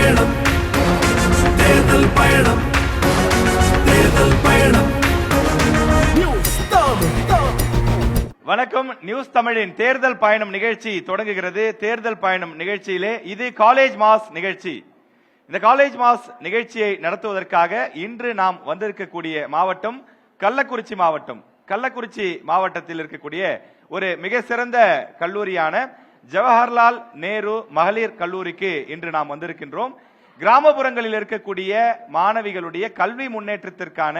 பயணம் தேர்தல் பயணம் தேர்தல் பயணம். வணக்கம். நியூஸ் தமிழின் தேர்தல் பயணம் நிகழ்ச்சி தொடங்குகிறது. தேர்தல் பயணம் நிகழ்ச்சியிலே இது காலேஜ் மாஸ் நிகழ்ச்சி. இந்த காலேஜ் மாஸ் நிகழ்ச்சியை நடத்துவதற்காக இன்று நாம் வந்திருக்கக்கூடிய மாவட்டம் கள்ளக்குறிச்சி மாவட்டம். கள்ளக்குறிச்சி மாவட்டத்தில் இருக்கக்கூடிய ஒரு மிக சிறந்த கல்லூரியான ஜவஹர்லால் நேரு மகளிர் கல்லூரிக்கு இன்று நாம் வந்திருக்கின்றோம். கிராமப்புறங்களில் இருக்கக்கூடிய மாணவிகளுடைய கல்வி முன்னேற்றத்திற்கான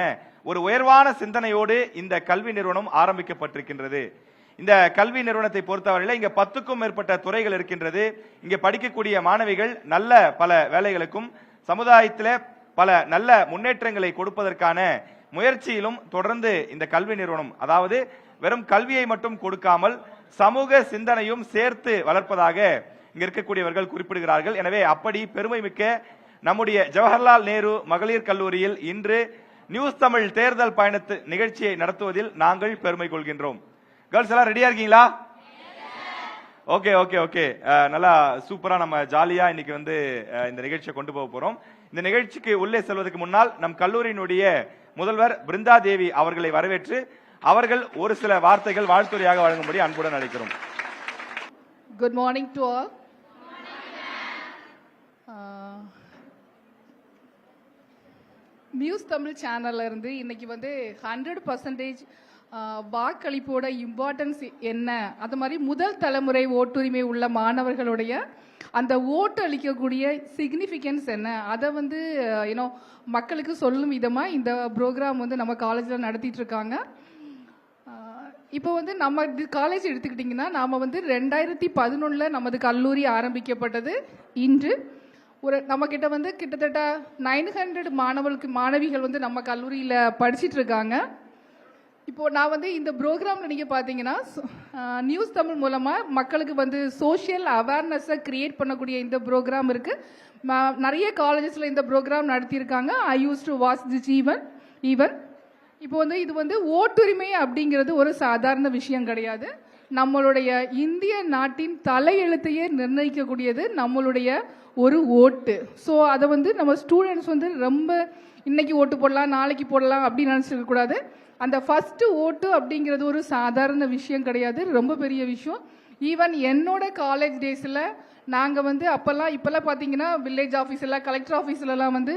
ஒரு உயர்வான சிந்தனையோடு இந்த கல்வி நிறுவனம் ஆரம்பிக்கப்பட்டிருக்கின்றது. இந்த கல்வி நிறுவனத்தை பொறுத்தவரையில் இங்க 10க்கும் மேற்பட்ட துறைகள் இருக்கின்றது. இங்க படிக்கக்கூடிய மாணவிகள் நல்ல பல வேலைகளுக்கும் சமுதாயத்தில் பல நல்ல முன்னேற்றங்களை கொடுப்பதற்கான முயற்சியிலும் தொடர்ந்து இந்த கல்வி நிறுவனம், அதாவது வெறும் கல்வியை மட்டும் கொடுக்காமல் சமூக சிந்தனையும் சேர்த்து வளர்ப்பதாக இங்க இருக்கக்கூடியவர்கள் குறிப்பிடுகிறார்கள். எனவே அப்படி பெருமை மிக்க நம்முடைய ஜவஹர்லால் நேரு மகளிர் கல்லூரியில் இன்று நியூஸ் தமிழ் தேர்தல் பயணத்து நிகழ்ச்சியை நடத்துவதில் நாங்கள் பெருமை கொள்கின்றோம். கேர்ள்ஸ் எல்லாம் ரெடியா இருக்கீங்களா? ஓகே ஓகே ஓகே நல்லா சூப்பரா நம்ம ஜாலியா இன்னைக்கு வந்து இந்த நிகழ்ச்சியை கொண்டு போக போறோம். இந்த நிகழ்ச்சிக்கு உள்ளே செல்வதற்கு முன்னால் நம் கல்லூரியினுடைய முதல்வர் பிருந்தா தேவி அவர்களை வரவேற்று அவர்கள் ஒரு சில வார்த்தைகள் வாழ்த்துறையாக வழங்கும்படி அன்புடன் அழைக்கிறோம். Good morning to all. News Tamil சேனல்ல இருந்து இன்னைக்கு வந்து 100% வாக்களிப்போட இம்பார்ட்டன்ஸ் என்ன, அது மாதிரி முதல் தலைமுறை ஓட்டுரிமை உள்ள மாணவர்களுடைய அந்த ஓட்டு அளிக்கக்கூடிய சிக்னிஃபிகன்ஸ் என்ன, அதை வந்து மக்களுக்கு சொல்லும் விதமாக இந்த ப்ரோக்ராம் வந்து நம்ம காலேஜில் நடத்திட்டு இருக்காங்க. இப்போ வந்து நம்ம காலேஜ் எடுத்துக்கிட்டிங்கன்னா நாம் வந்து 2011 நமது கல்லூரி ஆரம்பிக்கப்பட்டது. இன்று நம்மக்கிட்ட வந்து கிட்டத்தட்ட 900 மாணவிகள் வந்து நம்ம கல்லூரியில் படிச்சுட்டு இருக்காங்க. இப்போது நான் வந்து இந்த ப்ரோக்ராமில் நீங்கள் பார்த்தீங்கன்னா நியூஸ் தமிழ் மூலமாக மக்களுக்கு வந்து சோஷியல் அவேர்னஸை க்ரியேட் பண்ணக்கூடிய இந்த ப்ரோக்ராம் இருக்குது. நிறைய காலேஜஸில் இந்த ப்ரோக்ராம் நடத்தியிருக்காங்க. I use to watch this even இப்போ வந்து இது வந்து ஓட்டுரிமை அப்படிங்கிறது ஒரு சாதாரண விஷயம் கிடையாது. நம்மளுடைய இந்திய நாட்டின் தலையெழுத்தையே நிர்ணயிக்கக்கூடியது நம்மளுடைய ஒரு ஓட்டு. ஸோ அதை வந்து நம்ம ஸ்டூடெண்ட்ஸ் வந்து ரொம்ப இன்னைக்கு ஓட்டு போடலாம் நாளைக்கு போடலாம் அப்படின்னு நினச்சிருக்கக்கூடாது. அந்த ஃபஸ்ட்டு ஓட்டு அப்படிங்கிறது ஒரு சாதாரண விஷயம் கிடையாது, ரொம்ப பெரிய விஷயம். ஈவன் என்னோட காலேஜ் டேஸில் நாங்கள் வந்து இப்போல்லாம் பார்த்தீங்கன்னா வில்லேஜ் ஆஃபீஸில் கலெக்டர் ஆஃபீஸ்லலாம் வந்து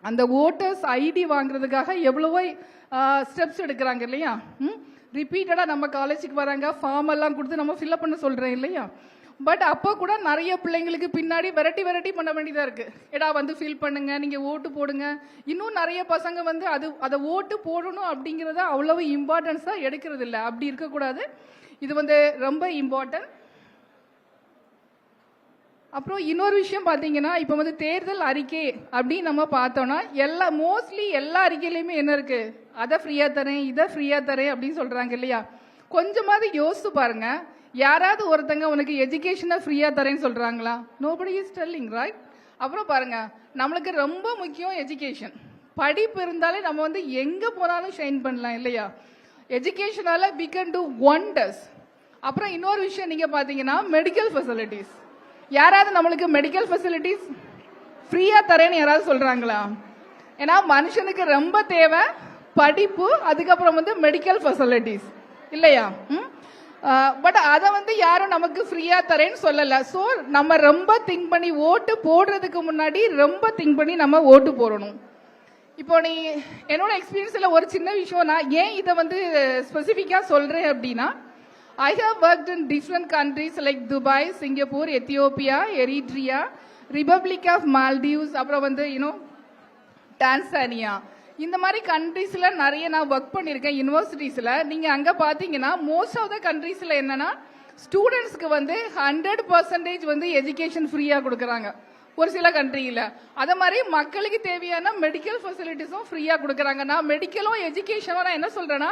அந்த ஓட்டர்ஸ் ஐடி வாங்குறதுக்காக எவ்வளவோ ஸ்டெப்ஸ் எடுக்கிறாங்க இல்லையா. ரிப்பீட்டடாக நம்ம காலேஜுக்கு வராங்க, ஃபார்ம் எல்லாம் கொடுத்து நம்ம ஃபில்அப் பண்ண சொல்கிறேன் இல்லையா. பட் அப்போ கூட நிறைய பிள்ளைங்களுக்கு பின்னாடி வெரைட்டி பண்ண வேண்டியதாக இருக்குது. ஏடா வந்து ஃபில் பண்ணுங்க, நீங்கள் ஓட்டு போடுங்க. இன்னும் நிறைய பசங்க வந்து அதை ஓட்டு போடணும் அப்படிங்கிறத அவ்வளவு இம்பார்ட்டன்ஸாக எடுக்கிறது இல்லை. அப்படி இருக்கக்கூடாது, இது வந்து ரொம்ப இம்பார்ட்டன்ட். அப்புறம் இன்னொரு விஷயம் பார்த்தீங்கன்னா இப்போ வந்து தேர்தல் அறிக்கை அப்படின்னு நம்ம பார்த்தோம்னா மோஸ்ட்லி எல்லா அறிக்கையிலையுமே என்ன இருக்குது, அதை ஃப்ரீயாக தரேன் இதை ஃப்ரீயாக தரேன் அப்படின்னு சொல்கிறாங்க இல்லையா. கொஞ்சமாவது யோசித்து பாருங்க, யாராவது ஒருத்தங்க உனக்கு எஜுகேஷனை ஃப்ரீயாக தரேன்னு சொல்கிறாங்களா? Nobody is telling, right? அப்புறம் பாருங்க, நம்மளுக்கு ரொம்ப முக்கியம் எஜுகேஷன். படிப்பு இருந்தாலே நம்ம வந்து எங்கே போனாலும் ஷைன் பண்ணலாம் இல்லையா. எஜுகேஷனால we can do wonders. அப்புறம் இன்னொரு விஷயம் நீங்கள் பார்த்தீங்கன்னா மெடிக்கல் ஃபெசிலிட்டிஸ். யாராவது நம்மளுக்கு மெடிக்கல் ஃபெசிலிட்டிஸ் ஃப்ரீயாக தரேன்னு யாராவது சொல்கிறாங்களா? ஏன்னா மனுஷனுக்கு ரொம்ப தேவை படிப்பு, அதுக்கப்புறம் வந்து மெடிக்கல் ஃபெசிலிட்டிஸ் இல்லையா. பட் அதை வந்து யாரும் நமக்கு ஃப்ரீயாக தரேன்னு சொல்லலை. ஸோ நம்ம ரொம்ப திங்க் பண்ணி ஓட்டு போடுறதுக்கு முன்னாடி ரொம்ப திங்க் பண்ணி நம்ம ஓட்டு போடணும். இப்போ என்னோட எக்ஸ்பீரியன்ஸில் ஒரு சின்ன விஷயம், நான் ஏன் இதை வந்து ஸ்பெசிஃபிக்காக சொல்கிறேன் அப்படின்னா, I have worked in different countries like Dubai, Singapore, Ethiopia, Eritrea, Republic of Maldives, அப்புறம் வந்து டான்சானியா. இந்த மாதிரி கண்ட்ரீஸில் நிறைய நான் ஒர்க் பண்ணியிருக்கேன் யூனிவர்சிட்டிஸில். நீங்கள் அங்கே பார்த்தீங்கன்னா மோஸ்ட் ஆஃப் த கண்ட்ரீஸில் என்னென்னா ஸ்டூடெண்ட்ஸ்க்கு வந்து 100% வந்து எஜுகேஷன் ஃப்ரீயாக கொடுக்குறாங்க ஒரு சில கண்ட்ரியில். அதை மாதிரி மக்களுக்கு தேவையான மெடிக்கல் ஃபெசிலிட்டிஸும் ஃப்ரீயாக கொடுக்குறாங்க. நான் மெடிக்கலும் எஜுகேஷனும் நான் என்ன சொல்கிறேன்னா,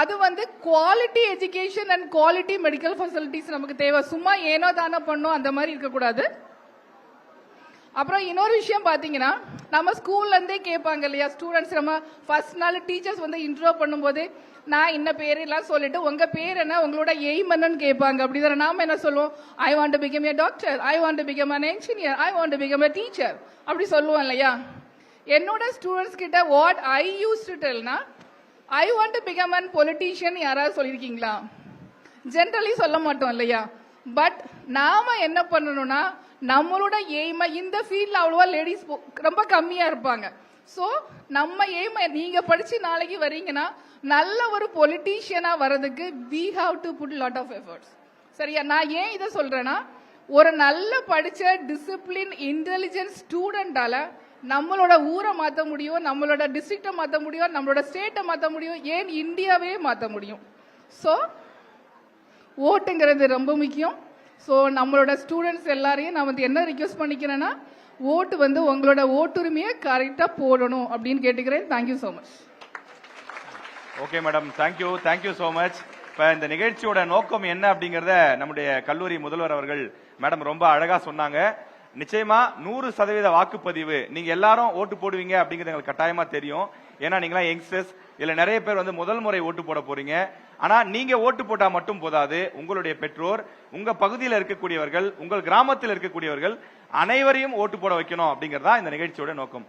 அது வந்து quality education and quality medical facilities நமக்கு தேவை. சும்மா ஏனோ தானே பண்ணோம் அந்த மாதிரி இருக்கக்கூடாது. அப்புறம் இன்னொரு விஷயம் பார்த்தீங்கன்னா, நம்ம ஸ்கூல்லேருந்தே கேட்பாங்க இல்லையா ஸ்டூடெண்ட்ஸ், நம்ம ஃபர்ஸ்ட் நாள் டீச்சர்ஸ் வந்து இன்ட்ரோ பண்ணும்போது நான் இன்ன பேர் எல்லாம் சொல்லிட்டு உங்க பேர் என்ன, உங்களோட எய்ம் என்னன்னு கேட்பாங்க. அப்படிதானே? நாம என்ன சொல்லுவோம்? I want to become a doctor, I want to become an engineer, I want to become a teacher, அப்படி சொல்லுவோம் இல்லையா? என்னோட ஸ்டூடெண்ட்ஸ் கிட்ட வாட் ஐ யூஸ் டு டெல்னா, I want to become an politician யாராவது சொல்லியிருக்கீங்களா? ஜென்ரலி சொல்ல மாட்டோம் இல்லையா? பட் நாம என்ன பண்ணணும்னா, நம்மளோட எய்மை, இந்த ஃபீல்ட்ல அவ்வளவா லேடிஸ் ரொம்ப கம்மியா இருப்பாங்க. ஸோ நம்ம எய்மை, நீங்க படிச்சு நாளைக்கு வரீங்கன்னா நல்ல ஒரு பொலிட்டீஷியனா வர்றதுக்கு we have to put lot of efforts. சரியா? நான் ஏன் இதை சொல்றேன்னா, ஒரு நல்ல படிச்ச டிசிப்ளின் இன்டெலிஜென்ட் ஸ்டூடெண்டால நம்மளோட ஊரை மாற்ற முடியும், நம்மளோட டிஸ்ட்ரிக்டை மாற்ற முடியும், நம்மளோட ஸ்டேட்டை மாற்ற முடியும், ஏன் இந்தியாவே மாற்ற முடியும். ஸோ ஓட்டுங்கிறது ரொம்ப முக்கியம். ஸோ நம்மளோட ஸ்டூடெண்ட்ஸ் எல்லாரையும் நான் வந்து என்ன ரிக்வெஸ்ட் பண்ணிக்கிறேன்னா, ஓட்டு வந்து உங்களோட ஓட்டுரிமையை கரெக்டாக போடணும் அப்படின்னு கேட்டுக்கிறேன். Thank you so much. Okay madam, thank you so much. இப்ப இந்த நிகழ்ச்சியோட நோக்கம் என்ன அப்படிங்கறத நம்முடைய கல்லூரி முதல்வர் அவர்கள் மேடம் ரொம்ப அழகா சொன்னாங்க. நிச்சயமா 100% வாக்குப்பதிவு நீங்க எல்லாரும் ஓட்டு போடுவீங்க அப்படிங்கிறது எங்களுக்கு கட்டாயமா தெரியும். ஏன்னா நீங்களாம் யங்ஸ்டர்ஸ், இதுல நிறைய பேர் வந்து முதல் முறை ஓட்டு போட போறீங்க. ஆனா நீங்க ஓட்டு போட்டா மட்டும் போதாது, உங்களுடைய பெற்றோர், உங்க பகுதியில் இருக்கக்கூடியவர்கள், உங்கள் கிராமத்தில் இருக்கக்கூடியவர்கள் அனைவரையும் ஓட்டு போட வைக்கணும் அப்படிங்கறதா இந்த நிகழ்ச்சியோட நோக்கம்.